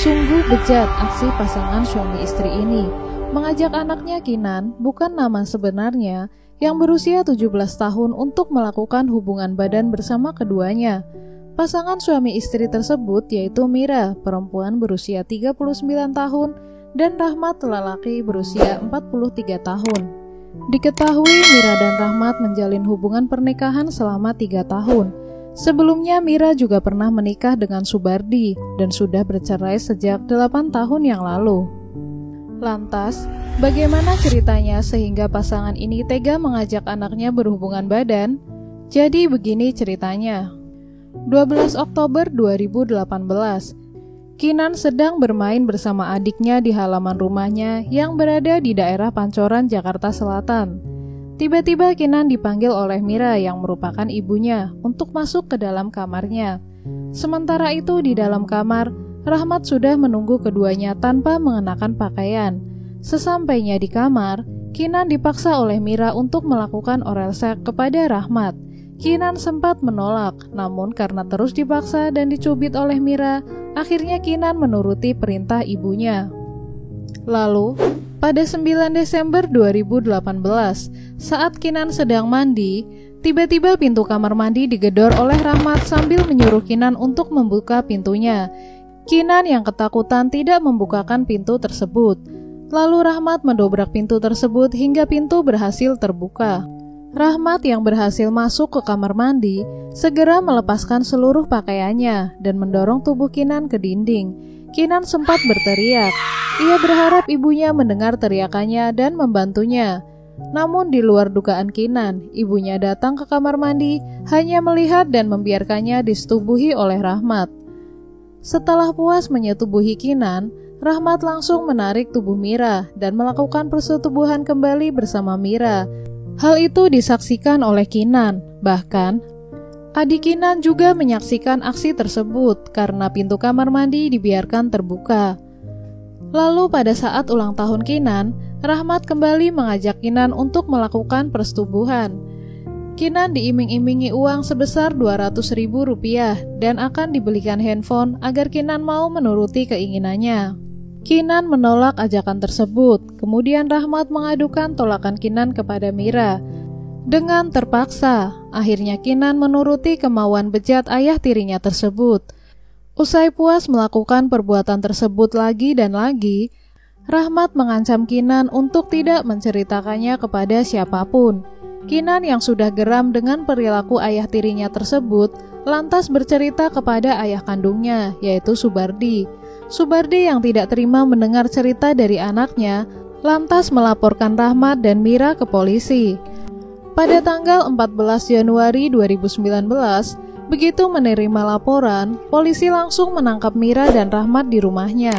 Sungguh bejat aksi pasangan suami istri ini. Mengajak anaknya Kinan, bukan nama sebenarnya, yang berusia 17 tahun untuk melakukan hubungan badan bersama keduanya. Pasangan suami istri tersebut yaitu Mira, perempuan berusia 39 tahun, dan Rahmat, lelaki berusia 43 tahun. Diketahui Mira dan Rahmat menjalin hubungan pernikahan selama 3 tahun. Sebelumnya Mira juga pernah menikah dengan Subardi dan sudah bercerai sejak 8 tahun yang lalu. Lantas, bagaimana ceritanya sehingga pasangan ini tega mengajak anaknya berhubungan badan? Jadi begini ceritanya. 12 Oktober 2018, Kinan sedang bermain bersama adiknya di halaman rumahnya yang berada di daerah Pancoran, Jakarta Selatan. Tiba-tiba Kinan dipanggil oleh Mira yang merupakan ibunya untuk masuk ke dalam kamarnya. Sementara itu di dalam kamar, Rahmat sudah menunggu keduanya tanpa mengenakan pakaian. Sesampainya di kamar, Kinan dipaksa oleh Mira untuk melakukan oral seks kepada Rahmat. Kinan sempat menolak, namun karena terus dipaksa dan dicubit oleh Mira, akhirnya Kinan menuruti perintah ibunya. Lalu, pada 9 Desember 2018, saat Kinan sedang mandi, tiba-tiba pintu kamar mandi digedor oleh Rahmat sambil menyuruh Kinan untuk membuka pintunya. Kinan yang ketakutan tidak membukakan pintu tersebut. Lalu Rahmat mendobrak pintu tersebut hingga pintu berhasil terbuka. Rahmat yang berhasil masuk ke kamar mandi segera melepaskan seluruh pakaiannya dan mendorong tubuh Kinan ke dinding. Kinan sempat berteriak. Ia berharap ibunya mendengar teriakannya dan membantunya. Namun di luar dugaan Kinan, ibunya datang ke kamar mandi hanya melihat dan membiarkannya disetubuhi oleh Rahmat. Setelah puas menyetubuhi Kinan, Rahmat langsung menarik tubuh Mira dan melakukan persetubuhan kembali bersama Mira. Hal itu disaksikan oleh Kinan. Bahkan, adik Kinan juga menyaksikan aksi tersebut karena pintu kamar mandi dibiarkan terbuka. Lalu pada saat ulang tahun Kinan, Rahmat kembali mengajak Kinan untuk melakukan persetubuhan. Kinan diiming-imingi uang sebesar Rp200.000 dan akan dibelikan handphone agar Kinan mau menuruti keinginannya. Kinan menolak ajakan tersebut, kemudian Rahmat mengadukan tolakan Kinan kepada Mira. Dengan terpaksa, akhirnya Kinan menuruti kemauan bejat ayah tirinya tersebut. Usai puas melakukan perbuatan tersebut lagi dan lagi, Rahmat mengancam Kinan untuk tidak menceritakannya kepada siapapun. Kinan yang sudah geram dengan perilaku ayah tirinya tersebut, lantas bercerita kepada ayah kandungnya, yaitu Subardi. Subardi yang tidak terima mendengar cerita dari anaknya, lantas melaporkan Rahmat dan Mira ke polisi. Pada tanggal 14 Januari 2019, begitu menerima laporan, polisi langsung menangkap Mira dan Rahmat di rumahnya.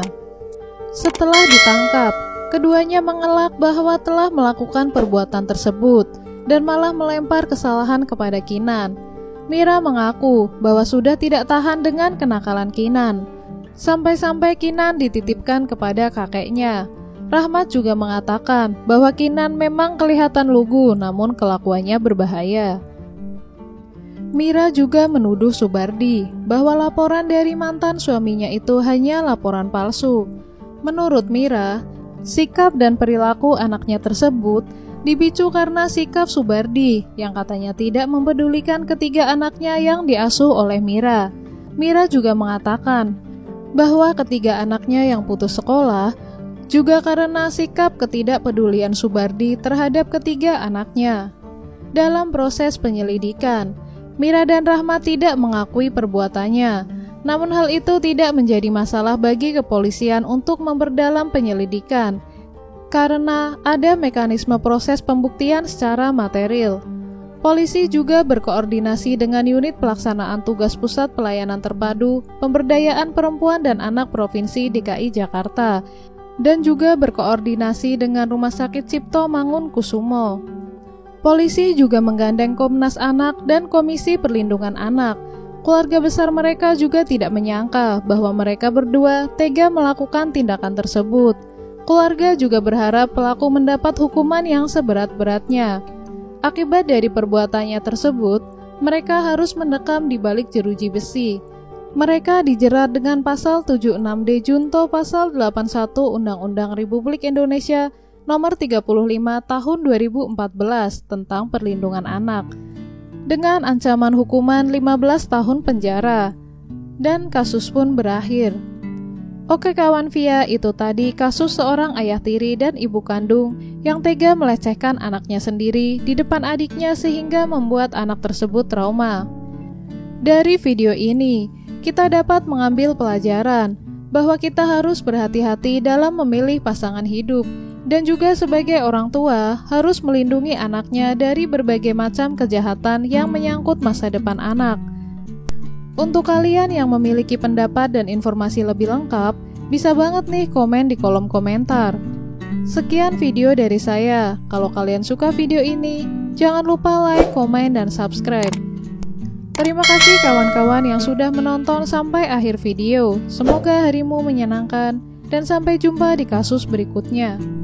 Setelah ditangkap, keduanya mengelak bahwa telah melakukan perbuatan tersebut dan malah melempar kesalahan kepada Kinan. Mira mengaku bahwa sudah tidak tahan dengan kenakalan Kinan. Sampai-sampai Kinan dititipkan kepada kakeknya. Rahmat juga mengatakan bahwa Kinan memang kelihatan lugu namun kelakuannya berbahaya. Mira juga menuduh Subardi bahwa laporan dari mantan suaminya itu hanya laporan palsu. Menurut Mira, sikap dan perilaku anaknya tersebut dipicu karena sikap Subardi yang katanya tidak mempedulikan ketiga anaknya yang diasuh oleh Mira. Mira juga mengatakan bahwa ketiga anaknya yang putus sekolah juga karena sikap ketidakpedulian Subardi terhadap ketiga anaknya. Dalam proses penyelidikan, Mira dan Rahmat tidak mengakui perbuatannya, namun hal itu tidak menjadi masalah bagi kepolisian untuk memperdalam penyelidikan, karena ada mekanisme proses pembuktian secara material. Polisi juga berkoordinasi dengan unit pelaksanaan tugas Pusat Pelayanan Terpadu Pemberdayaan Perempuan dan Anak Provinsi DKI Jakarta dan juga berkoordinasi dengan Rumah Sakit Cipto Mangunkusumo. Polisi juga menggandeng Komnas Anak dan Komisi Perlindungan Anak. Keluarga besar mereka juga tidak menyangka bahwa mereka berdua tega melakukan tindakan tersebut. Keluarga juga berharap pelaku mendapat hukuman yang seberat-beratnya. Akibat dari perbuatannya tersebut, mereka harus mendekam di balik jeruji besi. Mereka dijerat dengan pasal 76D Junto pasal 81 Undang-Undang Republik Indonesia Nomor 35 Tahun 2014 tentang Perlindungan Anak dengan ancaman hukuman 15 tahun penjara. Dan kasus pun berakhir. Oke kawan Via, itu tadi kasus seorang ayah tiri dan ibu kandung yang tega melecehkan anaknya sendiri di depan adiknya sehingga membuat anak tersebut trauma. Dari video ini, kita dapat mengambil pelajaran bahwa kita harus berhati-hati dalam memilih pasangan hidup dan juga sebagai orang tua harus melindungi anaknya dari berbagai macam kejahatan yang menyangkut masa depan anak. Untuk kalian yang memiliki pendapat dan informasi lebih lengkap, bisa banget nih komen di kolom komentar. Sekian video dari saya. Kalau kalian suka video ini, jangan lupa like, komen, dan subscribe. Terima kasih kawan-kawan yang sudah menonton sampai akhir video. Semoga harimu menyenangkan, dan sampai jumpa di kasus berikutnya.